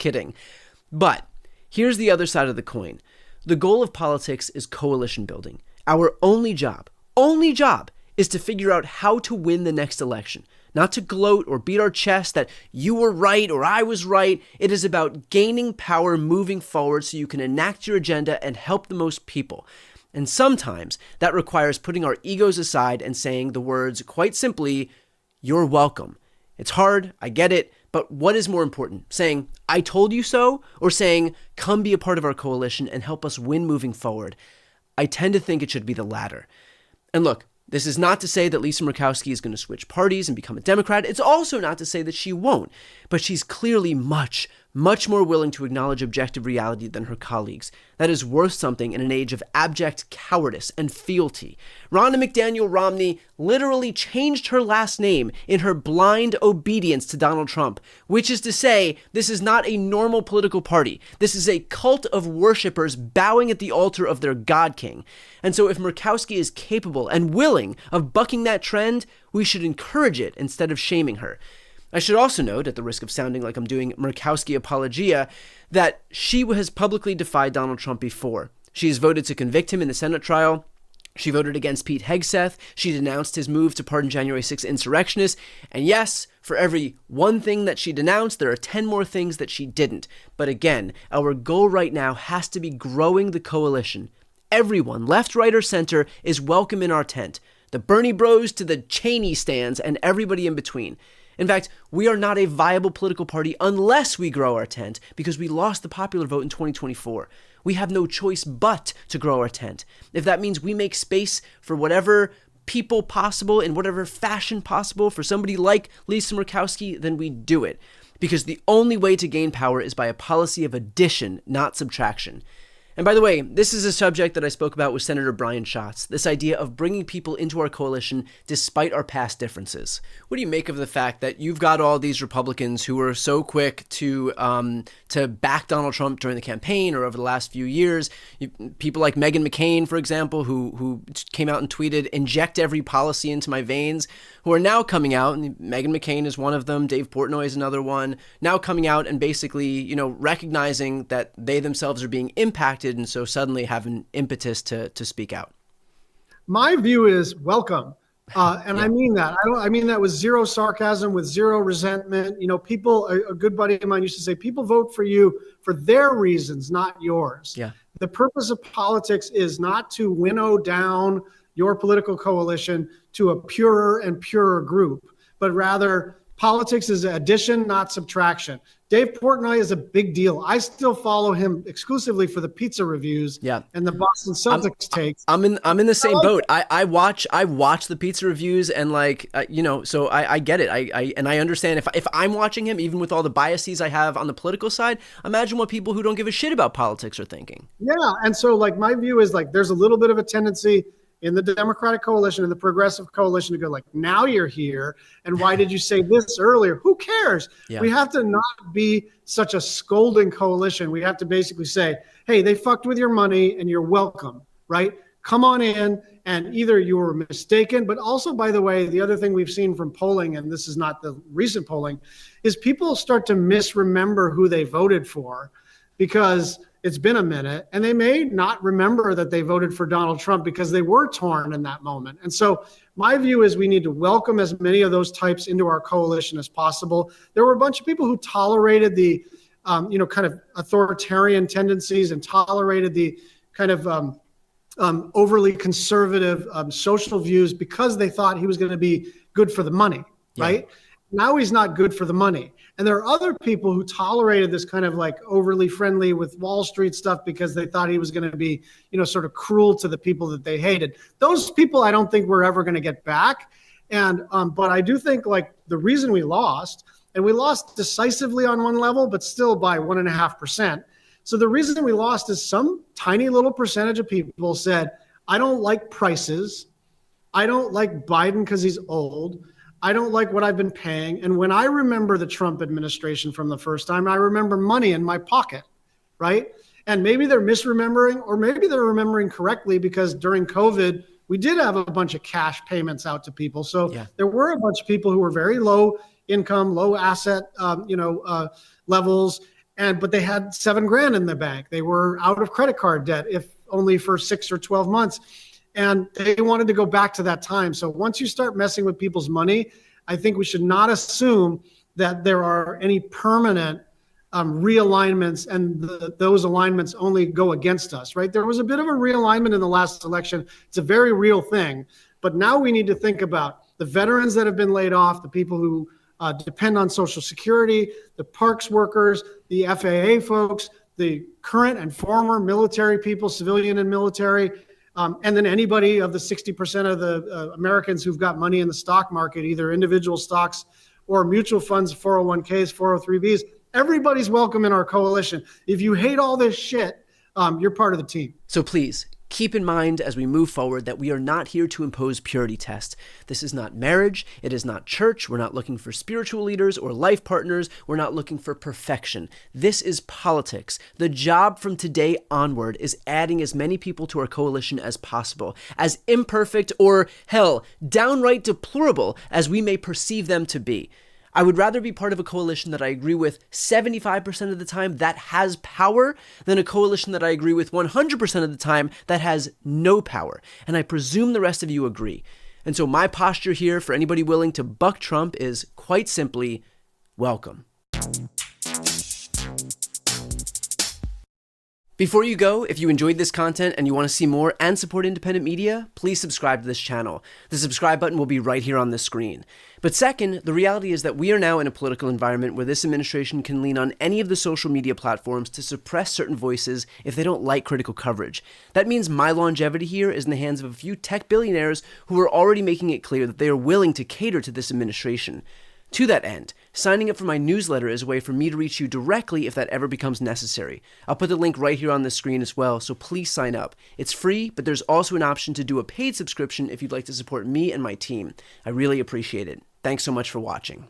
Kidding. But here's the other side of the coin. The goal of politics is coalition building. Our only job is to figure out how to win the next election. Not to gloat or beat our chest that you were right or I was right. It is about gaining power moving forward so you can enact your agenda and help the most people. And sometimes that requires putting our egos aside and saying the words, quite simply, you're welcome. It's hard, I get it, but what is more important? Saying, I told you so, or saying, come be a part of our coalition and help us win moving forward? I tend to think it should be the latter. And look, this is not to say that Lisa Murkowski is going to switch parties and become a Democrat. It's also not to say that she won't, but she's clearly much more willing to acknowledge objective reality than her colleagues. That is worth something in an age of abject cowardice and fealty. Ronna McDaniel Romney literally changed her last name in her blind obedience to Donald Trump, which is to say, this is not a normal political party. This is a cult of worshipers bowing at the altar of their God King. And so if Murkowski is capable and willing of bucking that trend, we should encourage it instead of shaming her. I should also note, at the risk of sounding like I'm doing Murkowski apologia, that she has publicly defied Donald Trump before. She has voted to convict him in the Senate trial. She voted against Pete Hegseth. She denounced his move to pardon January 6 insurrectionists. And yes, for every one thing that she denounced, there are 10 more things that she didn't. But again, our goal right now has to be growing the coalition. Everyone, left, right, or center, is welcome in our tent. The Bernie bros to the Cheney stands and everybody in between. In fact, we are not a viable political party unless we grow our tent because we lost the popular vote in 2024. We have no choice but to grow our tent. If that means we make space for whatever people possible in whatever fashion possible for somebody like Lisa Murkowski, then we do it. Because the only way to gain power is by a policy of addition, not subtraction. And by the way, this is a subject that I spoke about with Senator Brian Schatz, this idea of bringing people into our coalition despite our past differences. What do you make of the fact that you've got all these Republicans who were so quick to back Donald Trump during the campaign or over the last few years? People like Meghan McCain, for example, who came out and tweeted, inject every policy into my veins, who are now coming out, and Meghan McCain is one of them, Dave Portnoy is another one, now coming out and basically, recognizing that they themselves are being impacted and so suddenly have an impetus to speak out. My view is welcome. And yeah. I mean that. I mean that with zero sarcasm, with zero resentment. People, a good buddy of mine used to say, people vote for you for their reasons, not yours. Yeah. The purpose of politics is not to winnow down your political coalition to a purer and purer group, but rather politics is addition, not subtraction. Dave Portnoy is a big deal. I still follow him exclusively for the pizza reviews and the Boston Celtics takes. I'm in the same boat. I watch the pizza reviews and so I get it. I understand if I'm watching him, even with all the biases I have on the political side, imagine what people who don't give a shit about politics are thinking. Yeah. And so my view is there's a little bit of a tendency in the Democratic coalition and the Progressive coalition to go now you're here. And why did you say this earlier? Who cares? Yeah. We have to not be such a scolding coalition. We have to basically say, hey, they fucked with your money and you're welcome, right? Come on in. And either you were mistaken, but also, by the way, the other thing we've seen from polling, and this is not the recent polling, is people start to misremember who they voted for because it's been a minute, and they may not remember that they voted for Donald Trump because they were torn in that moment. And so my view is we need to welcome as many of those types into our coalition as possible. There were a bunch of people who tolerated the, kind of authoritarian tendencies and tolerated the kind of overly conservative social views because they thought he was going to be good for the money, right? Now he's not good for the money. And there are other people who tolerated this kind of overly friendly with Wall Street stuff because they thought he was going to be, sort of cruel to the people that they hated. Those people, I don't think we're ever going to get back. And, but I do think the reason we lost, and we lost decisively on one level, but still by 1.5%. So the reason we lost is some tiny little percentage of people said, I don't like prices. I don't like Biden because he's old. I don't like what I've been paying. And when I remember the Trump administration from the first time, I remember money in my pocket, right? And maybe they're misremembering, or maybe they're remembering correctly because during COVID, we did have a bunch of cash payments out to people. So there were a bunch of people who were very low income, low asset, levels. but they had $7,000 in the bank. They were out of credit card debt, if only for 6 or 12 months. And they wanted to go back to that time. So once you start messing with people's money, I think we should not assume that there are any permanent realignments, and those alignments only go against us, right? There was a bit of a realignment in the last election. It's a very real thing. But now we need to think about the veterans that have been laid off, the people who depend on Social Security, the parks workers, the FAA folks, the current and former military people, civilian and military, and then anybody of the 60% of the Americans who've got money in the stock market, either individual stocks or mutual funds, 401ks, 403bs. Everybody's welcome in our coalition. If you hate all this shit, you're part of the team. So please, keep in mind as we move forward that we are not here to impose purity tests. This is not marriage. It is not church. We're not looking for spiritual leaders or life partners. We're not looking for perfection. This is politics. The job from today onward is adding as many people to our coalition as possible, as imperfect or, hell, downright deplorable as we may perceive them to be. I would rather be part of a coalition that I agree with 75% of the time that has power than a coalition that I agree with 100% of the time that has no power. And I presume the rest of you agree. And so my posture here for anybody willing to buck Trump is quite simply, welcome. Before you go, if you enjoyed this content and you want to see more and support independent media, please subscribe to this channel. The subscribe button will be right here on the screen. But second, the reality is that we are now in a political environment where this administration can lean on any of the social media platforms to suppress certain voices if they don't like critical coverage. That means my longevity here is in the hands of a few tech billionaires who are already making it clear that they are willing to cater to this administration. To that end, signing up for my newsletter is a way for me to reach you directly if that ever becomes necessary. I'll put the link right here on the screen as well, so please sign up. It's free, but there's also an option to do a paid subscription if you'd like to support me and my team. I really appreciate it. Thanks so much for watching.